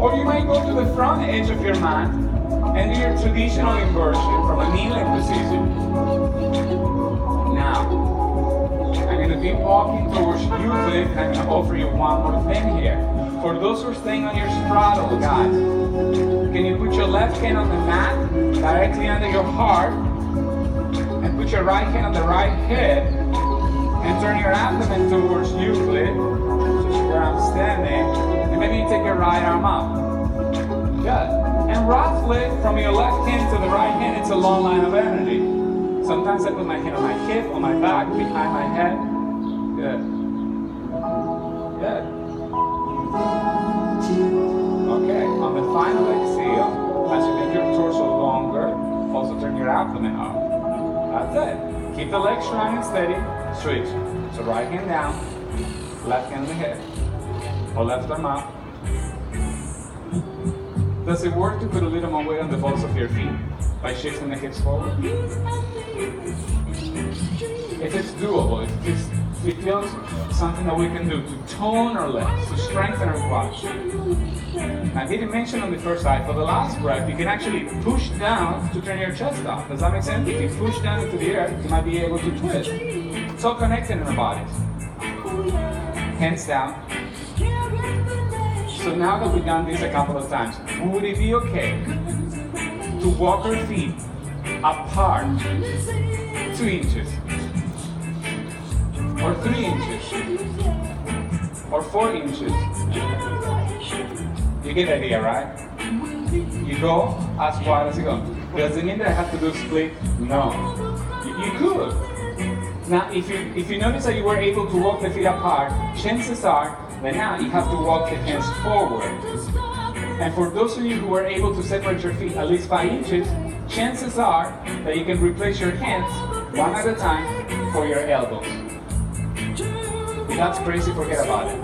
Speaker 1: or you might go to the front edge of your mat and do your traditional inversion from a kneeling position. Now, I'm going to be walking towards you, Cliff, and I'm going to offer you one more thing here. For those who are staying on your straddle, guys, can you put your left hand on the mat, directly under your heart, and put your right hand on the right hip, and turn your abdomen towards Euclid, which is where I'm standing, and maybe you take your right arm up. Good. And roughly, from your left hand to the right hand, it's a long line of energy. Sometimes I put my hand on my hip, on my back, behind my head. Good. Good. Okay, on the final exhale, as you make your torso longer, also turn your abdomen up. That's it. Keep the legs strong and steady. Switch. So right hand down, left hand on the hip, or left arm up. Does it work to put a little more weight on the balls of your feet by shifting the hips forward? If it's doable, if it feels something that we can do to tone our legs, to strengthen our quads. I didn't mention on the first side, for the last breath, you can actually push down to turn your chest up. Does that make sense? If you push down into the air, you might be able to twist. It's all connected in our bodies. Hands down. So now that we've done this a couple of times, would it be okay to walk our feet apart 2 inches? Or 3 inches? Or 4 inches? You get the idea, right? You go as wide as you go. Does it mean that I have to do a split? No. You could. Now, if you notice that you were able to walk the feet apart, chances are that now you have to walk the hands forward. And for those of you who were able to separate your feet at least 5 inches, chances are that you can replace your hands one at a time for your elbows. If that's crazy, forget about it.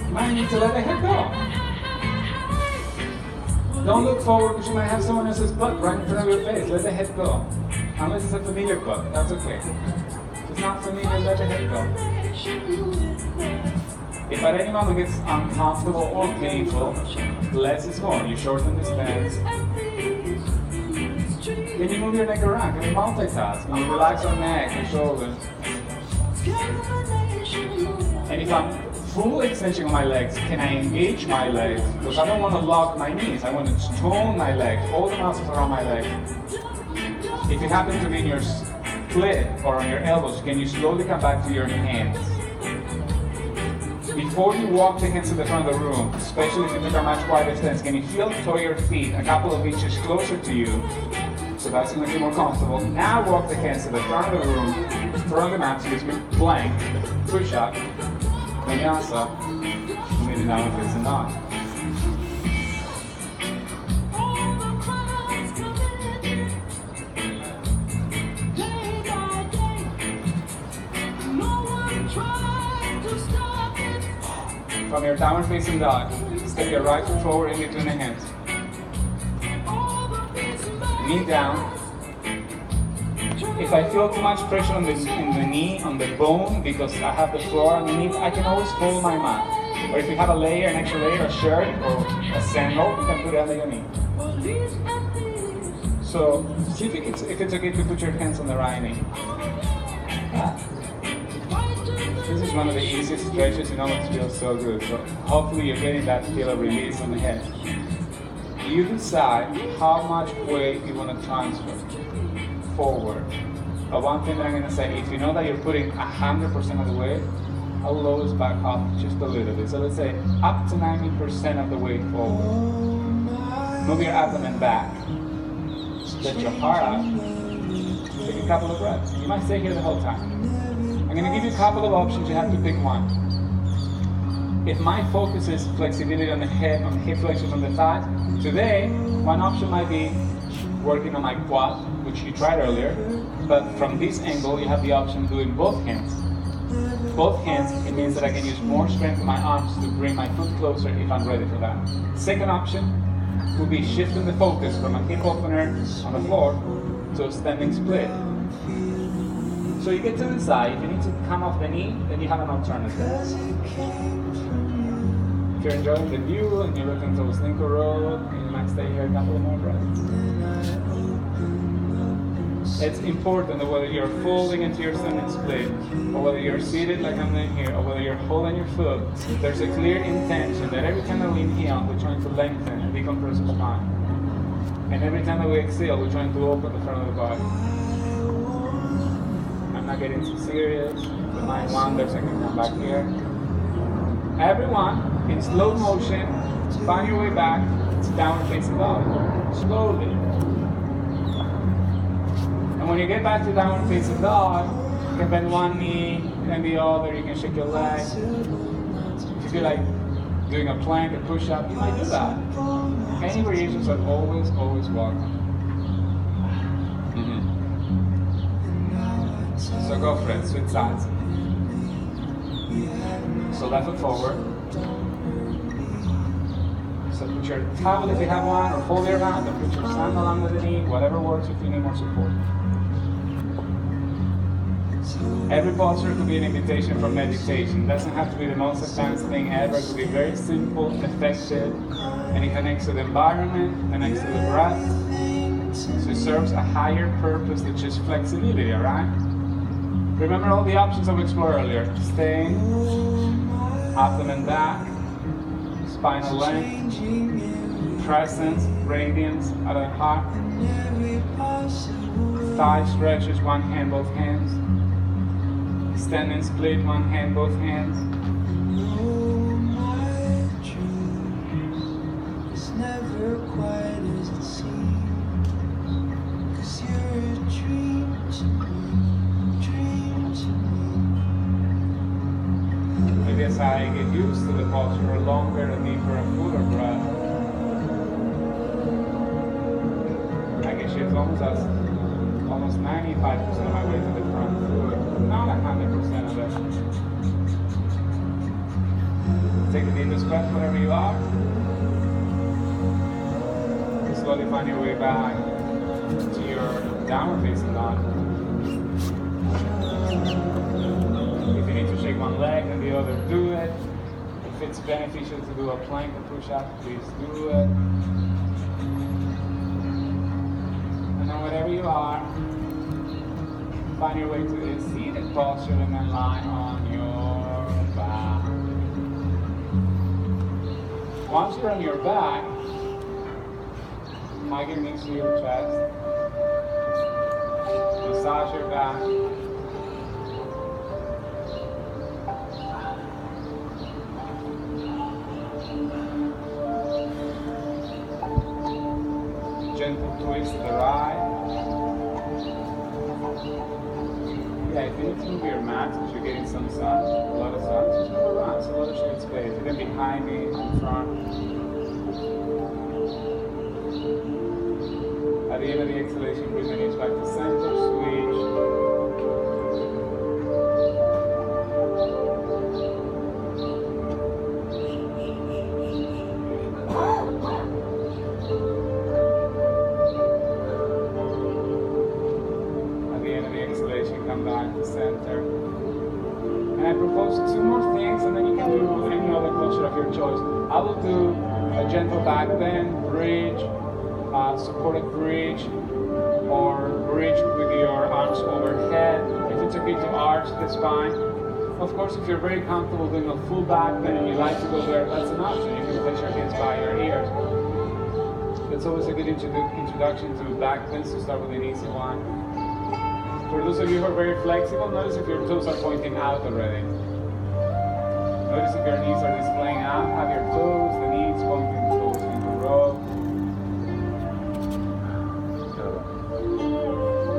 Speaker 1: You might need to let the head go. Don't look forward because you might have someone else's butt right in front of your face. Let the head go. Unless it's a familiar butt, that's okay. If it's not familiar, let the head go. If at any moment it gets uncomfortable or painful, less is more. You shorten the stance. Then you move your neck around. Can you multitask? You relax your neck and shoulders. And if I'm full extension of my legs, can I engage my legs? Because I don't want to lock my knees. I want to tone my legs, all the muscles around my legs. If you happen to be in your split or on your elbows, can you slowly come back to your hands? Before you walk the hands to the front of the room, especially if you took a much wider stance, can you heel toe your feet a couple of inches closer to you? So that's going to be more comfortable. Now walk the hands to the front of the room, front of the mat, plank, push up, vinyasa, and maybe down facing dog. From your downward facing dog, step your right foot forward in between the hands. Knee down. If I feel too much pressure in the knee, on the bone, because I have the floor underneath, I can always fold my mat. Or if you have a layer, an extra layer, a shirt, or a sandal, you can put it under your knee. So see if it's okay to put your hands on the right knee. This is one of the easiest stretches, it feels so good. So hopefully you're getting that feel of release on the head. You decide how much weight you want to transfer forward. But one thing that I'm going to say, if you know that you're putting 100% of the weight, I'll lower this back up just a little bit. So let's say up to 90% of the weight forward. Move your abdomen back. Stretch your heart out. Take a couple of breaths. You might stay here the whole time. I'm going to give you a couple of options. You have to pick one. If my focus is flexibility on the head, on the hip flexors, on the thighs, today, one option might be working on my quad, which you tried earlier, but from this angle, you have the option of doing both hands. Both hands, it means that I can use more strength in my arms to bring my foot closer if I'm ready for that. Second option would be shifting the focus from a hip opener on the floor to a standing split. So you get to decide, if you need to come off the knee, then you have an alternative. If you're enjoying the view and you're looking towards Lincoln Road, you might stay here a couple more breaths. It's important that whether you're folding into your standing split, or whether you're seated like I'm doing here, or whether you're holding your foot, there's a clear intention that every time that we inhale, we're trying to lengthen and decompress the spine. And every time that we exhale, we're trying to open the front of the body. I'm not getting too serious. The mind wanders, I can come back here. Everyone, in slow motion, find your way back to downward facing dog. Slowly. And when you get back to downward facing dog, you can bend one knee and the other, you can shake your leg. If you feel like doing a plank, a push-up, you might do that. Any variations are always welcome. So go for it, switch sides. So left foot forward. So put your towel if you have one, or fold it around, and put your sandal under the knee, whatever works if you need more support. Every posture could be an invitation for meditation. It doesn't have to be the most advanced thing ever. It could be very simple, effective, and it connects to the environment, connects to the breath. So it serves a higher purpose than just flexibility, alright? Remember all the options that we explored earlier. Staying, abdomen back, spinal length, presence, radiance out of the heart, thigh stretches, one hand, both hands, Stand and split one hand, both hands.
Speaker 2: Never quite as it seems, 'cause you're a dream to me, dream to me.
Speaker 1: Maybe as I get used to the posture, a longer, a deeper, a fuller breath, I can shift almost 95% of my way to the front foot, not 100% of it. Take the deepest breath wherever you are. Slowly find your way back to your downward facing dog. If you need to shake one leg and the other, do it. If it's beneficial to do a plank or push-up, please do it. And then wherever you are, find your way to a seated posture and then lie on your back. Once you're on your back, hug your knees to your chest. Massage your back. Gentle twist to the right. Yeah, if you need to move your mat, if you're getting some sun, a lot of sun, just move around, so a lot of shade space. You can behind me, in front. At the end of the exhalation, bring the knees back to center, switch. At the end of the exhalation, come back to center. And I propose 2 more things, and then you can do any other posture of your choice. I will do a gentle back bend, bridge, supported bridge, or bridge with your arms overhead. If it's okay to arch the spine. Of course, if you're very comfortable doing a full back bend and you like to go there, that's an option. You can place your hands by your ears. That's always a good introduction to back bends, to start with an easy one. For those of you who are very flexible, notice if your toes are pointing out already. Notice if your knees are displaying out. Have your toes, the knees pointing toes into row.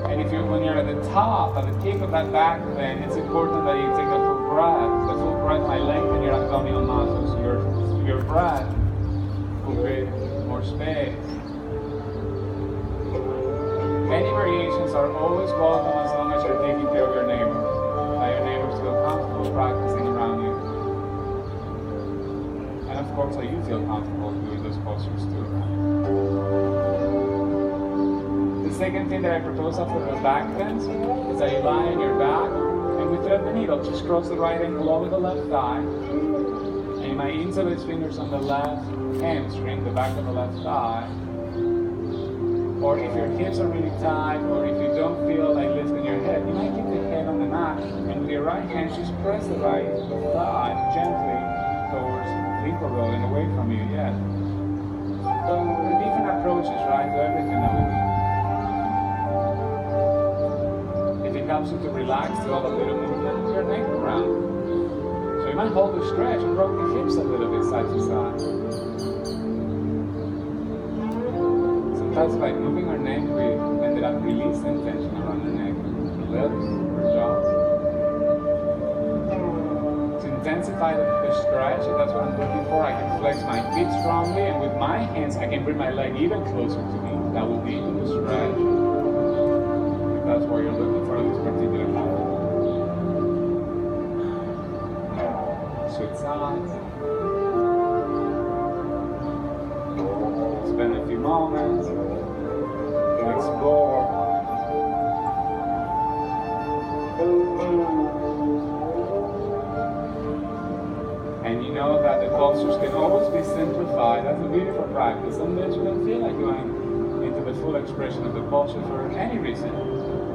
Speaker 1: And if when you're at the top, at the tip of that back bend, it's important that you take a full breath. The full breath might lengthen your abdominal muscles. Your breath will create more space. Any variations are always welcome as long as you're taking care of your neighbor. That your neighbors feel comfortable practicing around you. And of course, you feel comfortable doing those postures too. The second thing that I propose after the back bends is that you lie on your back and we thread the needle. Just cross the right ankle over the left thigh. And you might interlace fingers on the left hamstring, the back of the left thigh. Or if your hips are really tight, or if you don't feel like lifting your head, you might keep the head on the mat, and with your right hand, just press the right thigh gently towards ankle rolling away from you, yes. So there are different approaches, right, to everything that we do. If it helps you to relax, to have a little movement with your neck around. So you might hold the stretch and rock the hips a little bit side to side. Sometimes by moving our neck, we ended up releasing tension around the neck, the lips, the jaw. To intensify the stretch, if that's what I'm looking for, I can flex my feet strongly, and with my hands, I can bring my leg even closer to me. That will deepen the stretch. If that's what you're looking for in this particular moment. Switch sides. Spend a few moments. Explore. And you know that the postures can always be simplified. That's a beautiful practice. Some days you don't feel like going into the full expression of the posture for any reason.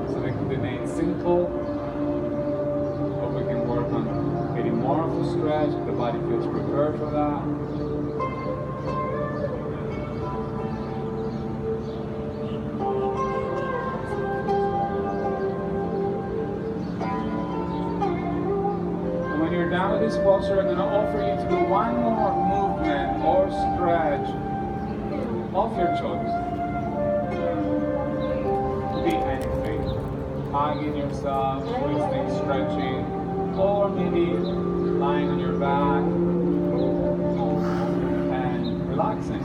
Speaker 1: So they can be made simple, or we can work on getting more of the stretch if the body feels prepared for that. done with this posture, I'm going to offer you to do one more movement or stretch of your choice. Be anything. Hugging yourself, twisting, stretching, or maybe lying on your back and relaxing.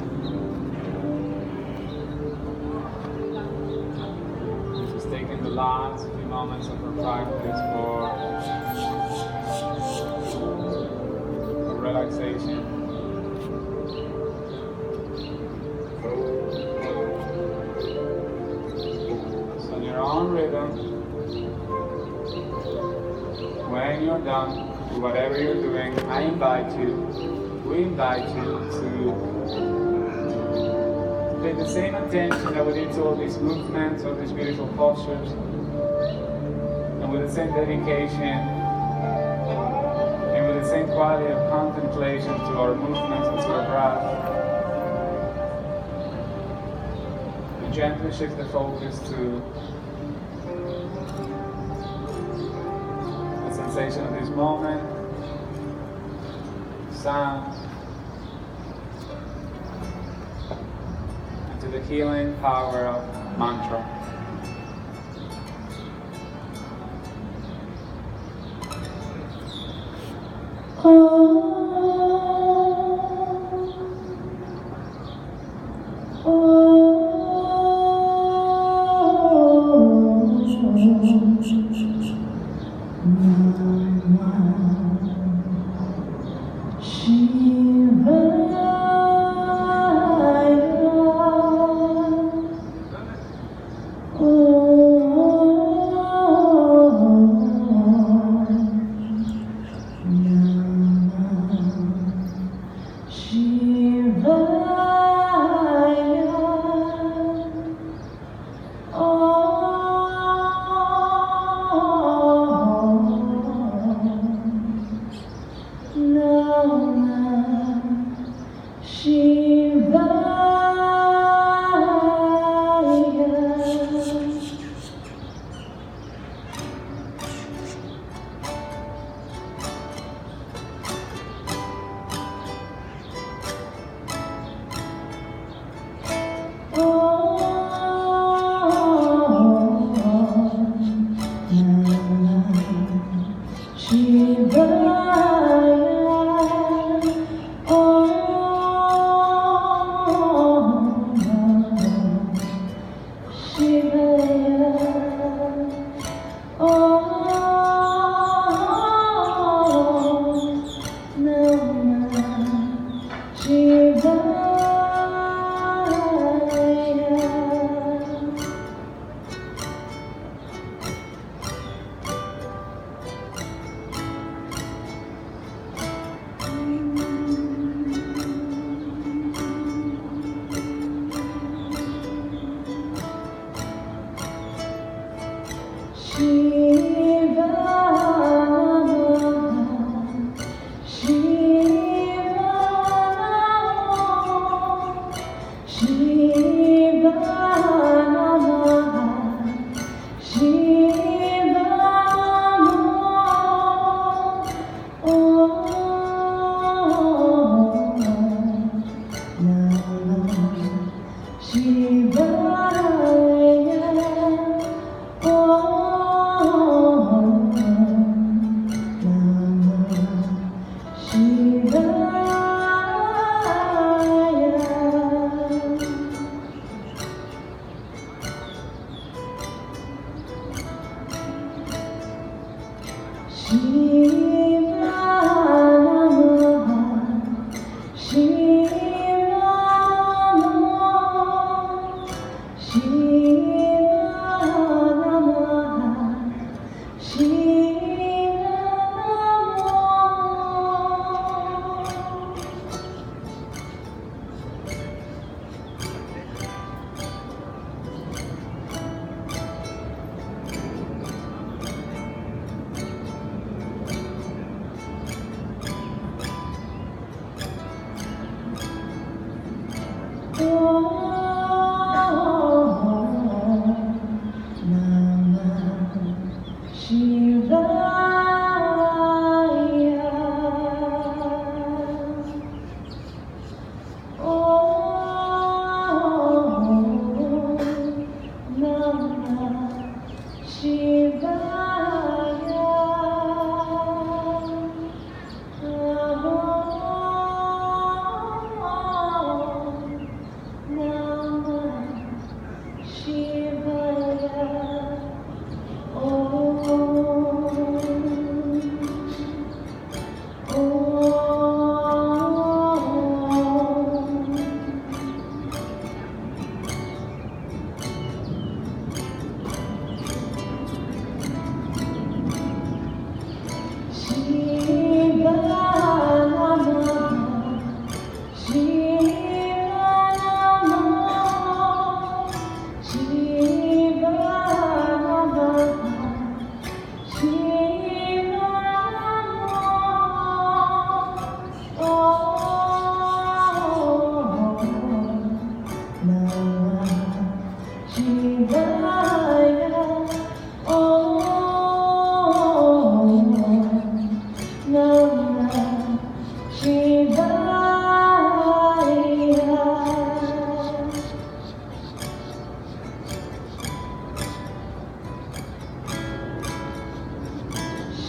Speaker 1: Just taking the last few moments of our practice for relaxation. So on your own rhythm, when you're done with whatever you're doing, we invite you to pay the same attention that we did to all these movements, all these beautiful postures, and with the same dedication and with the same quality of contemplation to our movements and to our breath. And gently shift the focus to the sensation of this moment, sound, and to the healing power of mantra.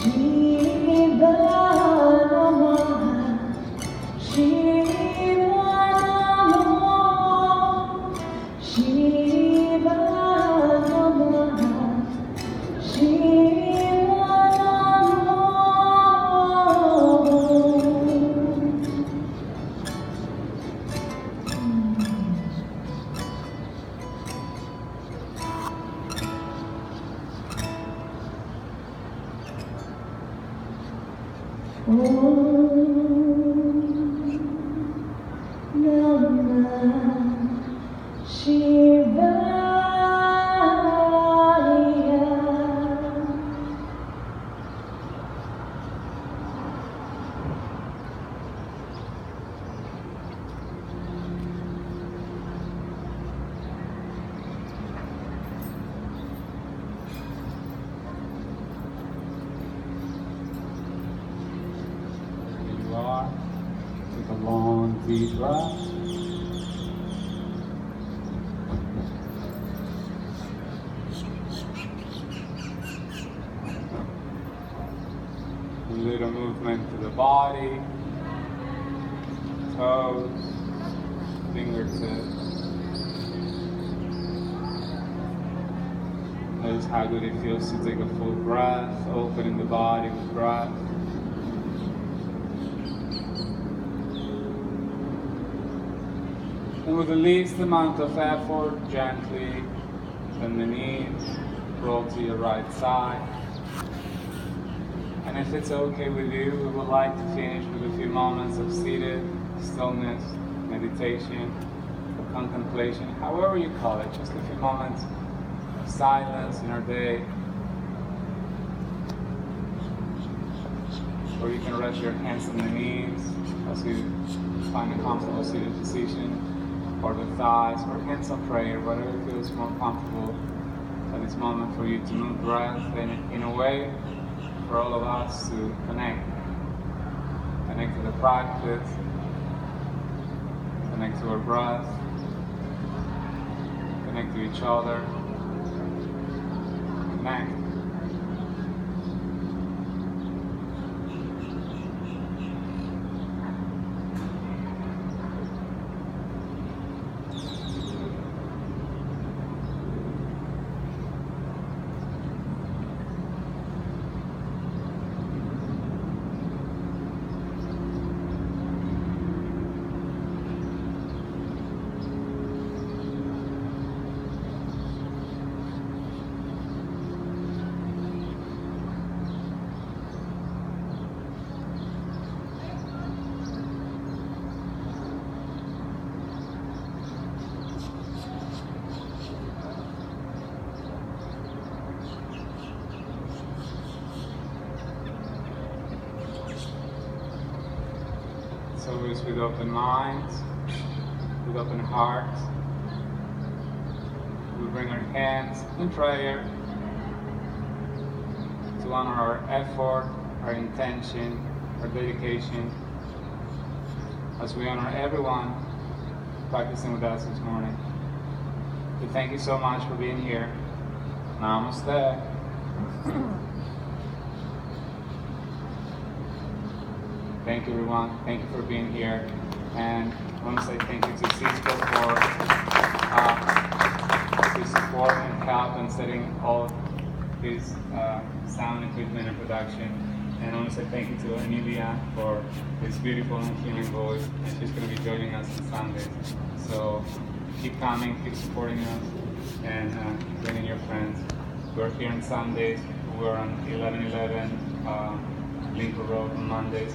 Speaker 2: Shiva Namaha, Shiva Namo, Shiva Namaha, Shiva Namo. Om Namah Shivaya.
Speaker 1: You are. Take a long, deep breath. A little movement to the body, toes, fingertips. Notice how good it feels to take a full breath, opening the body with breath. And with the least amount of effort, gently bend the knees, roll to your right side. And if it's okay with you, we would like to finish with a few moments of seated stillness, meditation, or contemplation, however you call it, just a few moments of silence in our day. Or you can rest your hands on the knees as you find a comfortable seated position, or the thighs, or hands on prayer, whatever feels more comfortable at this moment for you to move breath in a way for all of us to connect to the practice, connect to our breath, connect to each other, connect. It's always with open minds, with open hearts. We bring our hands in prayer to honor our effort, our intention, our dedication, as we honor everyone practicing with us this morning. We thank you so much for being here. Namaste. Thank you, everyone. Thank you for being here. And I want to say thank you to Cisco for his support and help in setting all his sound equipment and production. And I want to say thank you to Emilia for his beautiful and healing voice. And she's going to be joining us on Sundays. So keep coming, keep supporting us, and bring in your friends. We're here on Sundays. We're on 1111 Lincoln Road on Mondays.